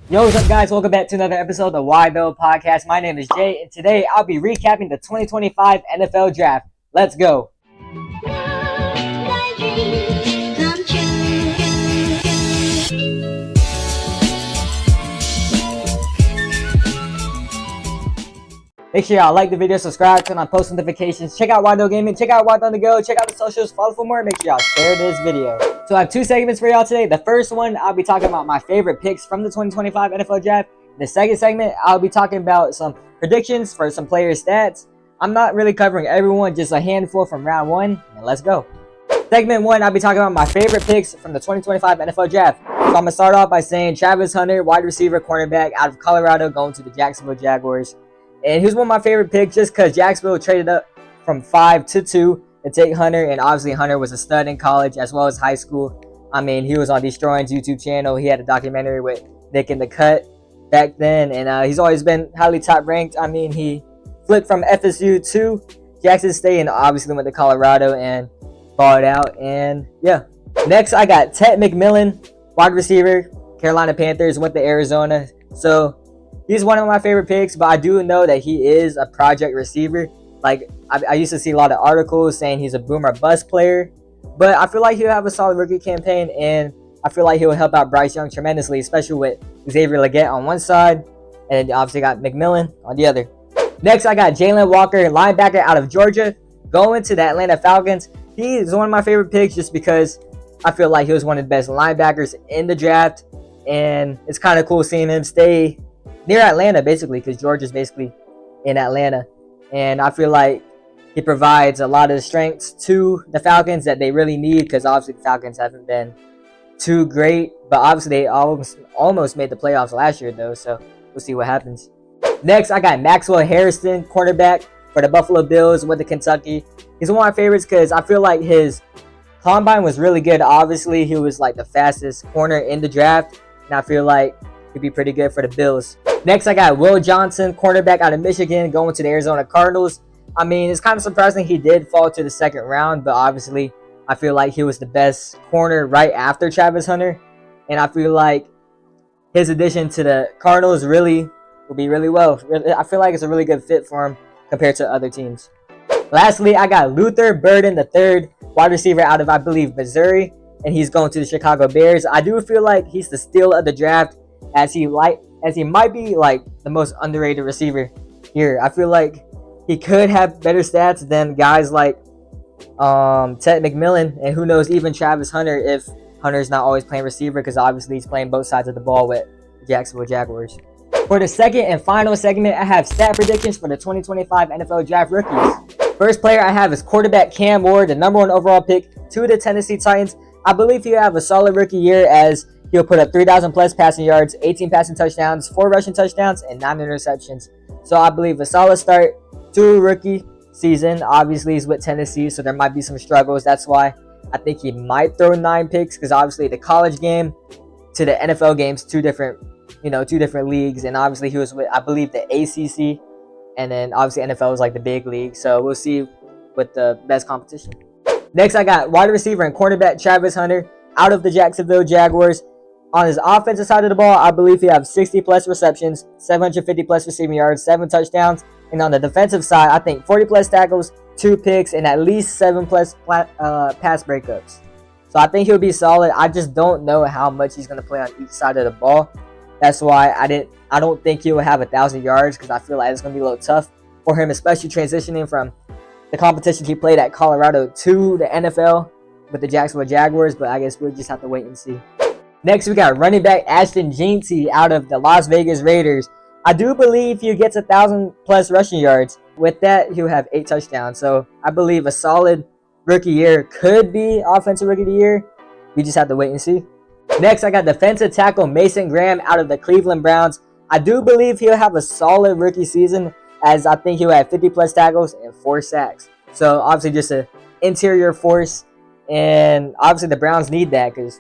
Yo, what's up, guys? Welcome back to another episode of WhyThoPodcast. My name is Jay, and today I'll be recapping the 2025 NFL Draft. Let's go. Make sure y'all like the video, subscribe, turn on post notifications, check out WhyTho Gaming, check out WhyTho on the Go, check out the socials, follow for more, and make sure y'all share this video. So I have two segments for y'all today. The first one, I'll be talking about my favorite picks from the 2025 NFL Draft. The second segment, I'll be talking about some predictions for some players' stats. I'm not really covering everyone, just a handful from round one, and let's go. Segment one, I'll be talking about my favorite picks from the 2025 NFL Draft. So I'm going to start off by saying Travis Hunter, wide receiver, cornerback out of Colorado, going to the Jacksonville Jaguars. And he was one of my favorite picks just because Jacksonville traded up from 5 to 2 to take Hunter. And obviously Hunter was a stud in college as well as high school. I mean, he was on Destroying's YouTube channel. He had a documentary with Nick in the Cut back then. And he's always been highly top ranked. I mean, he flipped from FSU to Jackson State and obviously went to Colorado and balled out. And yeah. Next, I got Ted McMillan, wide receiver, Carolina Panthers, went to Arizona. So he's one of my favorite picks, but I do know that he is a project receiver. Like, I used to see a lot of articles saying he's a boom or bust player, but I feel like he'll have a solid rookie campaign, and I feel like he'll help out Bryce Young tremendously, especially with Xavier Legette on one side, and obviously got McMillan on the other. Next, I got Jalen Walker, linebacker out of Georgia, going to the Atlanta Falcons. He is one of my favorite picks just because I feel like he was one of the best linebackers in the draft, and it's kind of cool seeing him stay near Atlanta, basically, because Georgia's basically in Atlanta. And I feel like he provides a lot of strengths to the Falcons that they really need, because obviously the Falcons haven't been too great. But obviously they almost made the playoffs last year, though, so we'll see what happens. Next, I got Maxwell Harrison, cornerback for the Buffalo Bills, went to Kentucky. He's one of my favorites because I feel like his combine was really good. Obviously, he was like the fastest corner in the draft, and I feel like he'd be pretty good for the Bills. Next, I got Will Johnson, cornerback out of Michigan, going to the Arizona Cardinals. I mean, it's kind of surprising he did fall to the second round, but obviously, I feel like he was the best corner right after Travis Hunter. And I feel like his addition to the Cardinals really will be really well. I feel like it's a really good fit for him compared to other teams. Lastly, I got Luther Burden III, wide receiver out of, I believe, Missouri, and he's going to the Chicago Bears. I do feel like he's the steal of the draft, as he might be like the most underrated receiver here. I feel like he could have better stats than guys like Ted McMillan, and who knows, even Travis Hunter, if Hunter's not always playing receiver, because obviously he's playing both sides of the ball with the Jacksonville Jaguars. For the second and final segment, I have stat predictions for the 2025 NFL Draft rookies. First player I have is quarterback Cam Ward, the number 1 overall pick to the Tennessee Titans. I believe he'll have a solid rookie year, as he'll put up 3,000 plus passing yards, 18 passing touchdowns, 4 rushing touchdowns, and 9 interceptions. So I believe a solid start to a rookie season. Obviously, he's with Tennessee, so there might be some struggles. That's why I think he might throw 9 picks, because obviously the college game to the NFL game's two different leagues. And obviously he was with, I believe, the ACC, and then obviously NFL is like the big league. So we'll see with the best competition. Next, I got wide receiver and cornerback Travis Hunter out of the Jacksonville Jaguars. On his offensive side of the ball, I believe he has 60 plus receptions, 750 plus receiving yards, 7 touchdowns. And on the defensive side, I think 40 plus tackles, 2 picks, and at least 7 plus pass breakups. So I think he'll be solid. I just don't know how much he's going to play on each side of the ball. That's why I don't think he will have 1,000 yards, because I feel like it's going to be a little tough for him, especially transitioning from the competition he played at Colorado to the NFL with the Jacksonville Jaguars. But I guess we'll just have to wait and see. Next, we got running back Ashton Jeanty out of the Las Vegas Raiders. I do believe he gets 1,000 plus rushing yards. With that, he'll have 8 touchdowns. So I believe a solid rookie year could be offensive rookie of the year. We just have to wait and see. Next, I got defensive tackle Mason Graham out of the Cleveland Browns. I do believe he'll have a solid rookie season, as I think he'll have 50 plus tackles and 4 sacks. So obviously just an interior force. And obviously the Browns need that, because,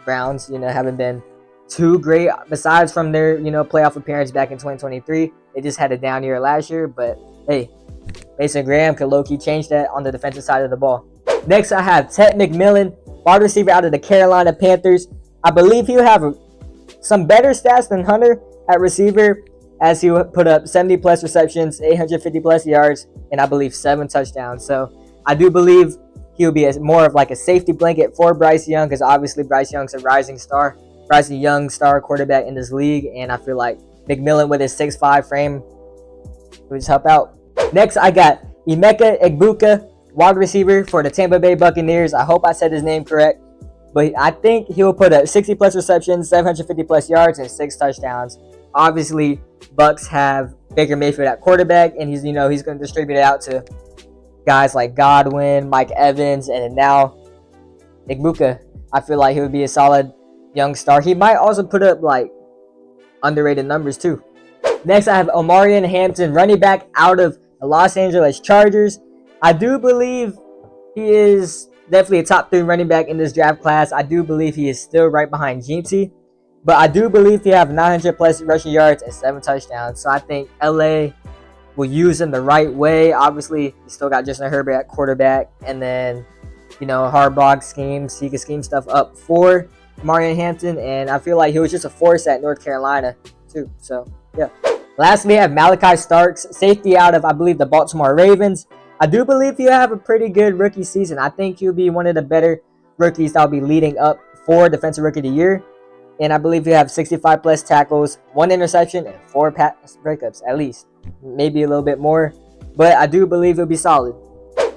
Browns, haven't been too great besides from their, playoff appearance back in 2023. They just had a down year last year, but hey, Mason Graham could low-key change that on the defensive side of the ball. Next, I have Ted McMillan, wide receiver out of the Carolina Panthers. I believe he'll have some better stats than Hunter at receiver, as he put up 70 plus receptions, 850 plus yards, and I believe 7 touchdowns. So I do believe he'll be more of like a safety blanket for Bryce Young, because obviously Bryce Young's a rising young star quarterback in this league, and I feel like McMillan with his 6'5" frame will just help out. Next, I got Emeka Egbuka, wide receiver for the Tampa Bay Buccaneers. I hope I said his name correct, but I think he'll put up 60 plus receptions, 750 plus yards, and 6 touchdowns. Obviously, Bucks have Baker Mayfield at quarterback, and he's going to distribute it out to guys like Godwin, Mike Evans, and now Egbuka. I feel like he would be a solid young star. He might also put up like underrated numbers too. Next, I have Omarion Hampton, running back out of the Los Angeles Chargers. I do believe he is definitely a top 3 running back in this draft class. I do believe he is still right behind Jinty, but I do believe he have 900 plus rushing yards and 7 touchdowns. So I think LA will use him the right way. Obviously, he still got Justin Herbert at quarterback, and then Harbaugh schemes. He can scheme stuff up for Omarion Hampton, and I feel like he was just a force at North Carolina too. So yeah. Lastly, I have Malachi Starks, safety out of, I believe, the Baltimore Ravens. I do believe he'll have a pretty good rookie season. I think he'll be one of the better rookies that will be leading up for Defensive Rookie of the Year. And I believe he'll have 65 plus tackles, 1 interception, and 4 pass breakups at least. Maybe a little bit more, but I do believe he'll be solid.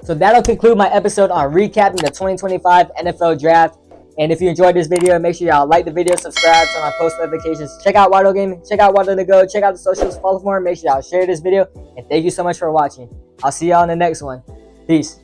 So that'll conclude my episode on recapping the 2025 NFL Draft. And if you enjoyed this video, make sure y'all like the video, subscribe, turn on post notifications. Check out WhyTho Gaming, check out WhyTho to Go, check out the socials, follow for more. Make sure y'all share this video. And thank you so much for watching. I'll see y'all in the next one. Peace.